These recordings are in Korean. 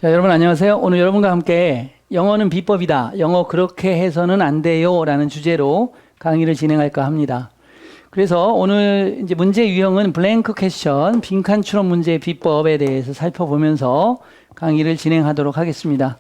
자, 여러분 안녕하세요. 오늘 여러분과 함께 영어는 비법이다. 영어 그렇게 해서는 안 돼요. 라는 주제로 강의를 진행할까 합니다. 그래서 오늘 이제 문제 유형은 블랭크 퀘스천, 빈칸 추론 문제의 비법에 대해서 살펴보면서 강의를 진행하도록 하겠습니다.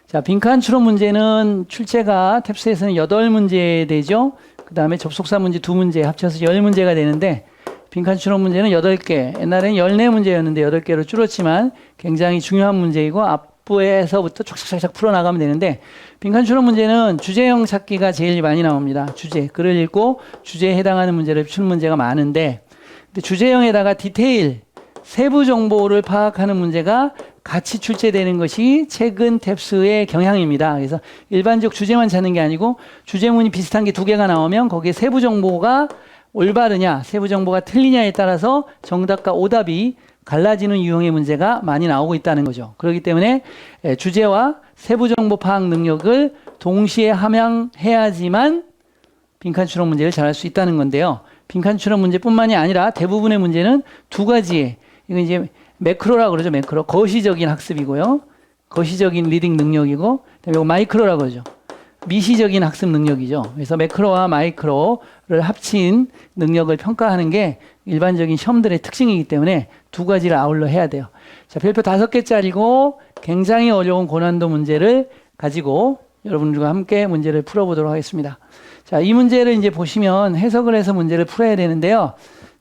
자, 빈칸 추론 문제는 출제가 탭스에서는 8문제 되죠. 그 다음에 접속사 문제 2문제 합쳐서 10문제가 되는데, 빈칸 추론 문제는 8개, 옛날에는 14문제였는데 8개로 줄었지만 굉장히 중요한 문제이고 앞부에서부터 쫙쫙쫙 풀어나가면 되는데, 빈칸 추론 문제는 주제형 찾기가 제일 많이 나옵니다. 주제, 글을 읽고 주제에 해당하는 문제를 푸는 문제가 많은데, 근데 주제형에다가 디테일, 세부 정보를 파악하는 문제가 같이 출제되는 것이 최근 탭스의 경향입니다. 그래서 일반적 주제만 찾는 게 아니고 주제문이 비슷한 게 2개가 나오면 거기에 세부 정보가 올바르냐, 세부 정보가 틀리냐에 따라서 정답과 오답이 갈라지는 유형의 문제가 많이 나오고 있다는 거죠. 그렇기 때문에 주제와 세부 정보 파악 능력을 동시에 함양해야지만 빈칸 추론 문제를 잘할 수 있다는 건데요. 빈칸 추론 문제뿐만이 아니라 대부분의 문제는 2가지의, 이건 이제 매크로라고 그러죠. 매크로. 거시적인 학습이고요. 거시적인 리딩 능력이고, 그다음에 이거 마이크로라고 그러죠. 미시적인 학습 능력이죠. 그래서 매크로와 마이크로를 합친 능력을 평가하는 게 일반적인 시험들의 특징이기 때문에 2가지를 아울러 해야 돼요. 자, 별표 5개짜리고 굉장히 어려운 고난도 문제를 가지고 여러분들과 함께 문제를 풀어보도록 하겠습니다. 자, 이 문제를 이제 보시면 해석을 해서 문제를 풀어야 되는데요.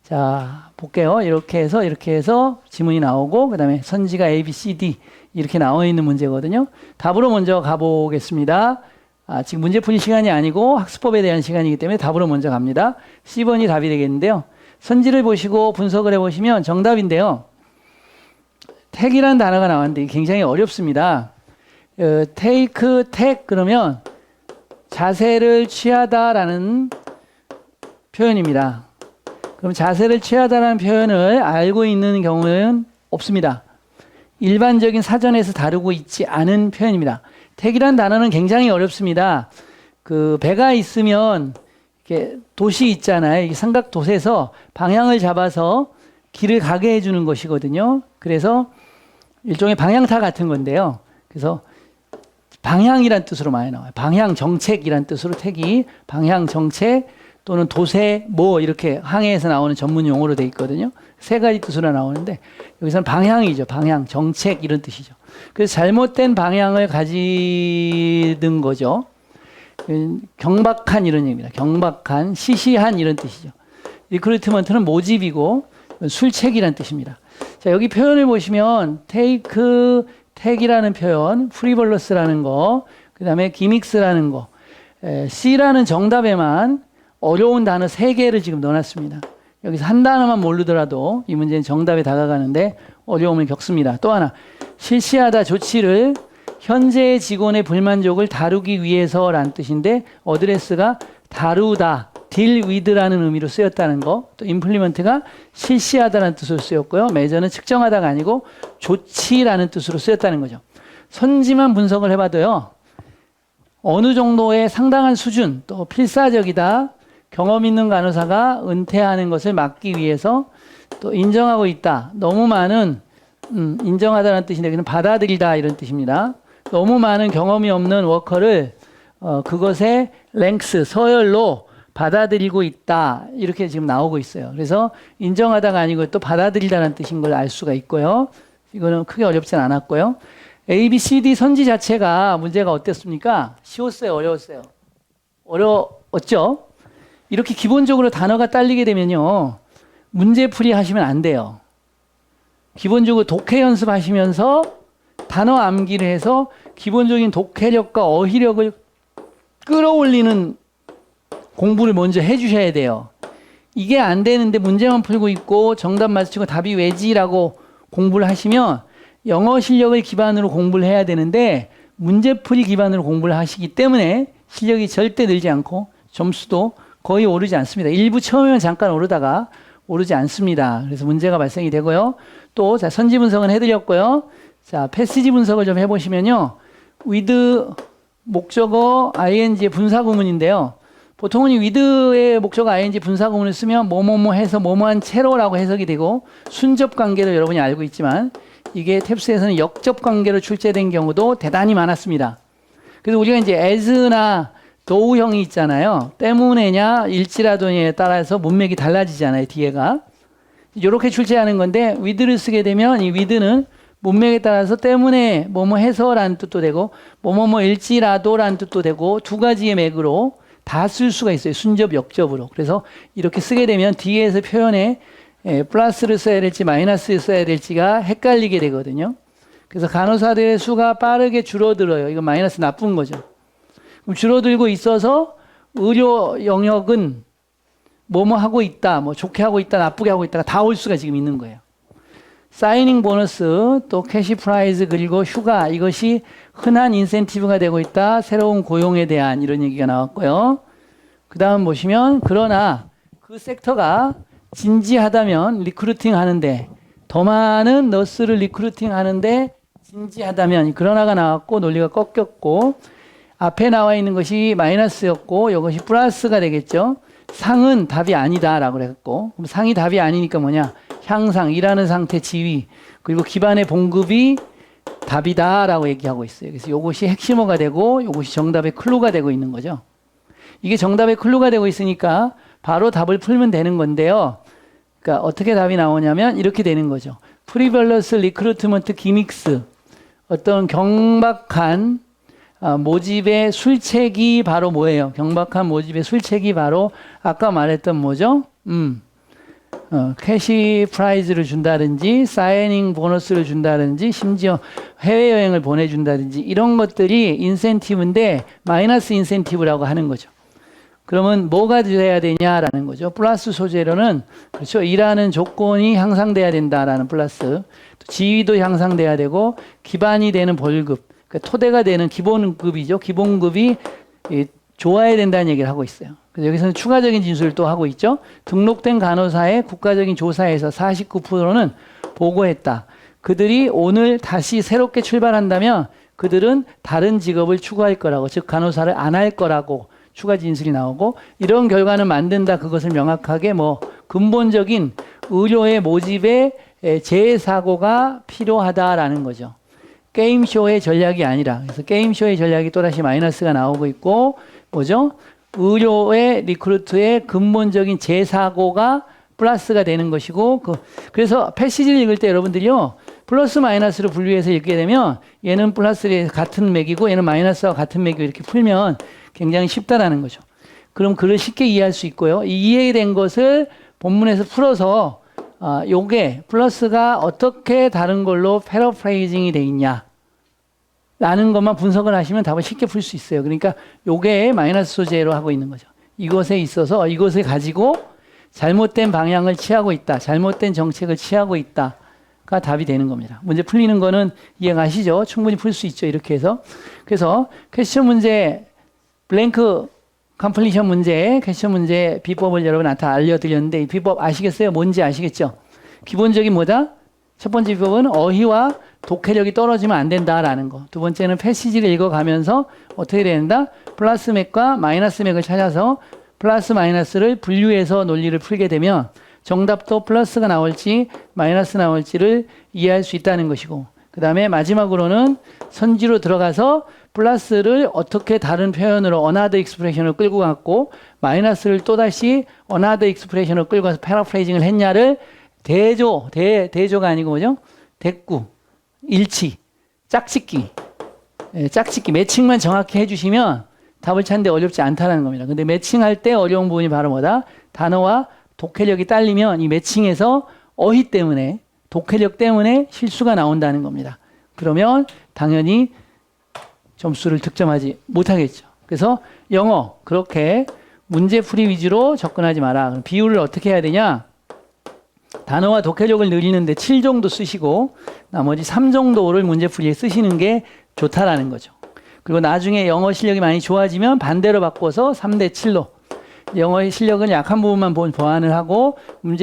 자, 볼게요. 이렇게 해서 지문이 나오고, 그 다음에 선지가 A, B, C, D 이렇게 나와 있는 문제거든요. 답으로 먼저 가보겠습니다. 지금 문제 풀이 시간이 아니고 학습법에 대한 시간이기 때문에 답으로 먼저 갑니다. C번이 답이 되겠는데요. 선지를 보시고 분석을 해보시면 정답인데요. 택이라는 단어가 나왔는데 굉장히 어렵습니다. take, take 그러면 자세를 취하다라는 표현입니다. 그럼 자세를 취하다라는 표현을 알고 있는 경우는 없습니다. 일반적인 사전에서 다루고 있지 않은 표현입니다. 택이란 단어는 굉장히 어렵습니다. 그 배가 있으면 이렇게 돛이 있잖아요. 이 삼각돛에서 방향을 잡아서 길을 가게 해주는 것이거든요. 그래서 일종의 방향타 같은 건데요. 그래서 방향이란 뜻으로 많이 나와요. 방향 정책이란 뜻으로 택이 방향 정책 또는 도세 뭐 이렇게 항해에서 나오는 전문 용어로 돼 있거든요. 3가지 뜻으로 나오는데 여기서는 방향이죠. 방향 정책 이런 뜻이죠. 그래서 잘못된 방향을 가지는 거죠. 경박한 이런 얘기입니다. 경박한, 시시한 이런 뜻이죠. 리크루트먼트는 모집이고 술책이란 뜻입니다. 자, 여기 표현을 보시면 take, take이라는 표현, 프리볼러스라는 거, 그 다음에 기믹스라는 거, C라는 정답에만 어려운 단어 3개를 지금 넣어놨습니다. 여기서 한 단어만 모르더라도 이 문제는 정답에 다가가는데 어려움을 겪습니다. 또 하나, 실시하다 조치를 현재의 직원의 불만족을 다루기 위해서라는 뜻인데 어드레스가 다루다, deal with라는 의미로 쓰였다는 거, 또 implement가 실시하다라는 뜻으로 쓰였고요. measure는 측정하다가 아니고 조치라는 뜻으로 쓰였다는 거죠. 선지만 분석을 해봐도요. 어느 정도의 상당한 수준, 또 필사적이다, 경험 있는 간호사가 은퇴하는 것을 막기 위해서 또 인정하고 있다. 너무 많은 인정하다는 뜻인데 여기는 받아들이다 이런 뜻입니다. 너무 많은 경험이 없는 워커를 그것의 랭스, 서열로 받아들이고 있다. 이렇게 지금 나오고 있어요. 그래서 인정하다가 아니고 또 받아들이다는 뜻인 걸 알 수가 있고요. 이거는 크게 어렵진 않았고요. A, B, C, D 선지 자체가 문제가 어땠습니까? 쉬웠어요? 어려웠어요? 어려웠죠? 이렇게 기본적으로 단어가 딸리게 되면요. 문제풀이 하시면 안 돼요. 기본적으로 독해 연습하시면서 단어 암기를 해서 기본적인 독해력과 어휘력을 끌어올리는 공부를 먼저 해주셔야 돼요. 이게 안 되는데 문제만 풀고 있고 정답 맞추고 답이 왜지라고 공부를 하시면 영어 실력을 기반으로 공부를 해야 되는데 문제풀이 기반으로 공부를 하시기 때문에 실력이 절대 늘지 않고 점수도 거의 오르지 않습니다. 일부 처음에는 잠깐 오르다가 오르지 않습니다. 그래서 문제가 발생이 되고요. 또 자, 선지 분석은 해드렸고요. 자, 패시지 분석을 좀 해보시면요. with 목적어 ing의 분사구문인데요. 보통은 이 with의 목적어 ing 분사구문을 쓰면 뭐뭐뭐 해서 뭐뭐한 채로라고 해석이 되고 순접 관계를 여러분이 알고 있지만 이게 탭스에서는 역접 관계로 출제된 경우도 대단히 많았습니다. 그래서 우리가 이제 as나 though 형이 있잖아요. 때문에냐 일지라도냐에 따라서 문맥이 달라지잖아요. 뒤에가. 이렇게 출제하는 건데 with를 쓰게 되면 이 with는 문맥에 따라서 때문에 뭐뭐 해서라는 뜻도 되고 뭐뭐뭐 일지라도라는 뜻도 되고 두 가지의 맥으로 다 쓸 수가 있어요. 순접, 역접으로. 그래서 이렇게 쓰게 되면 뒤에서 표현에 플러스를 써야 될지 마이너스를 써야 될지가 헷갈리게 되거든요. 그래서 간호사들의 수가 빠르게 줄어들어요. 이거 마이너스 나쁜 거죠. 그럼 줄어들고 있어서 의료 영역은 뭐뭐 하고 있다, 뭐 좋게 하고 있다, 나쁘게 하고 있다가 다 올 수가 지금 있는 거예요. 사이닝 보너스, 또 캐시 프라이즈, 그리고 휴가, 이것이 흔한 인센티브가 되고 있다. 새로운 고용에 대한 이런 얘기가 나왔고요. 그 다음 보시면 그러나 그 섹터가 진지하다면 리크루팅 하는데 더 많은 너스를 리크루팅 하는데 진지하다면 그러나가 나왔고 논리가 꺾였고 앞에 나와 있는 것이 마이너스였고 이것이 플러스가 되겠죠. 상은 답이 아니다라고 그랬고 그럼 상이 답이 아니니까 뭐냐? 향상, 일하는 상태, 지위 그리고 기반의 봉급이 답이다라고 얘기하고 있어요. 그래서 이것이 핵심어가 되고 이것이 정답의 클루가 되고 있는 거죠. 이게 정답의 클루가 되고 있으니까 바로 답을 풀면 되는 건데요. 그러니까 어떻게 답이 나오냐면 이렇게 되는 거죠. 프리벌러스 리크루트먼트 기믹스 어떤 경박한 모집의 술책이 바로 뭐예요? 경박한 모집의 술책이 바로 아까 말했던 뭐죠? 캐시 프라이즈를 준다든지 사이닝 보너스를 준다든지 심지어 해외여행을 보내준다든지 이런 것들이 인센티브인데 마이너스 인센티브라고 하는 거죠. 그러면 뭐가 돼야 되냐라는 거죠. 플러스 소재로는 그렇죠. 일하는 조건이 향상돼야 된다라는 플러스 또 지위도 향상돼야 되고 기반이 되는 벌급 그러니까 토대가 되는 기본급이죠. 기본급이 좋아야 된다는 얘기를 하고 있어요. 그래서 여기서는 추가적인 진술을 또 하고 있죠. 등록된 간호사의 국가적인 조사에서 49%는 보고했다. 그들이 오늘 다시 새롭게 출발한다면 그들은 다른 직업을 추구할 거라고 즉 간호사를 안 할 거라고 추가 진술이 나오고 이런 결과는 만든다. 그것을 명확하게 뭐 근본적인 의료의 모집에 재사고가 필요하다라는 거죠. 게임쇼의 전략이 아니라 그래서 게임쇼의 전략이 또다시 마이너스가 나오고 있고 뭐죠? 의료의 리크루트의 근본적인 재사고가 플러스가 되는 것이고 그래서 패시지를 읽을 때 여러분들이요 플러스 마이너스로 분류해서 읽게 되면 얘는 플러스의 같은 맥이고 얘는 마이너스와 같은 맥이고 이렇게 풀면 굉장히 쉽다라는 거죠. 그럼 글을 쉽게 이해할 수 있고요. 이 이해된 것을 본문에서 풀어서 요게 플러스가 어떻게 다른 걸로 패러프레이징이 돼 있냐 라는 것만 분석을 하시면 답을 쉽게 풀 수 있어요. 그러니까 요게 마이너스 소재로 하고 있는 거죠. 이것에 있어서 이것을 가지고 잘못된 방향을 취하고 있다. 잘못된 정책을 취하고 있다가 답이 되는 겁니다. 문제 풀리는 거는 이해가시죠? 충분히 풀 수 있죠. 이렇게 해서. 그래서 퀘스천 문제 블랭크 컴플리션 문제, 퀘스천 문제 비법을 여러분한테 알려드렸는데 이 비법 아시겠어요? 뭔지 아시겠죠? 기본적인 뭐다? 첫 번째 비법은 어휘와 독해력이 떨어지면 안 된다라는 거. 두 번째는 패시지를 읽어가면서 어떻게 된다? 플러스 맥과 마이너스 맥을 찾아서 플러스 마이너스를 분류해서 논리를 풀게 되면 정답도 플러스가 나올지 마이너스 나올지를 이해할 수 있다는 것이고 그 다음에 마지막으로는 선지로 들어가서 플러스를 어떻게 다른 표현으로 another expression을 끌고 갔고 마이너스를 또다시 another expression을 끌고 가서 패러프레이징을 했냐를 대조가 아니고 뭐죠? 대꾸, 일치, 짝짓기, 짝짓기, 매칭만 정확히 해주시면 답을 찾는데 어렵지 않다는 겁니다. 근데 매칭할 때 어려운 부분이 바로 뭐다? 단어와 독해력이 딸리면 이 매칭에서 어휘 때문에 독해력 때문에 실수가 나온다는 겁니다. 그러면 당연히 점수를 득점하지 못하겠죠. 그래서 영어 그렇게 문제풀이 위주로 접근하지 마라. 그럼 비율을 어떻게 해야 되냐? 단어와 독해력을 늘리는데 7 정도 쓰시고 나머지 3 정도를 문제풀이에 쓰시는 게 좋다라는 거죠. 그리고 나중에 영어 실력이 많이 좋아지면 반대로 바꿔서 3대 7로 영어의 실력은 약한 부분만 보완을 하고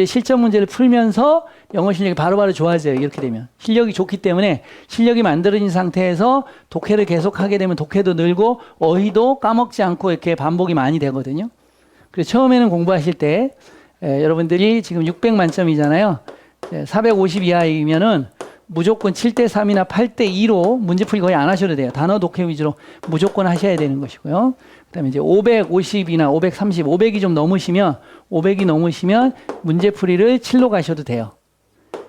실전 문제를 풀면서 영어 실력이 바로바로 좋아져요. 이렇게 되면 실력이 좋기 때문에 실력이 만들어진 상태에서 독해를 계속하게 되면 독해도 늘고 어휘도 까먹지 않고 이렇게 반복이 많이 되거든요. 그래서 처음에는 공부하실 때 여러분들이 지금 600 만점이잖아요. 450 이하이면은 무조건 7대 3이나 8대 2로 문제풀이 거의 안 하셔도 돼요. 단어 독해 위주로 무조건 하셔야 되는 것이고요. 그다음에 이제 550이나 530, 500이 넘으시면 문제풀이를 7로 가셔도 돼요.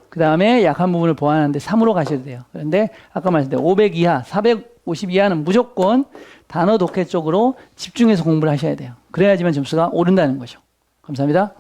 그 다음에 약한 부분을 보완하는데 3으로 가셔도 돼요. 그런데 아까 말씀드린 500 이하, 450 이하는 무조건 단어 독해 쪽으로 집중해서 공부를 하셔야 돼요. 그래야지만 점수가 오른다는 거죠. 감사합니다.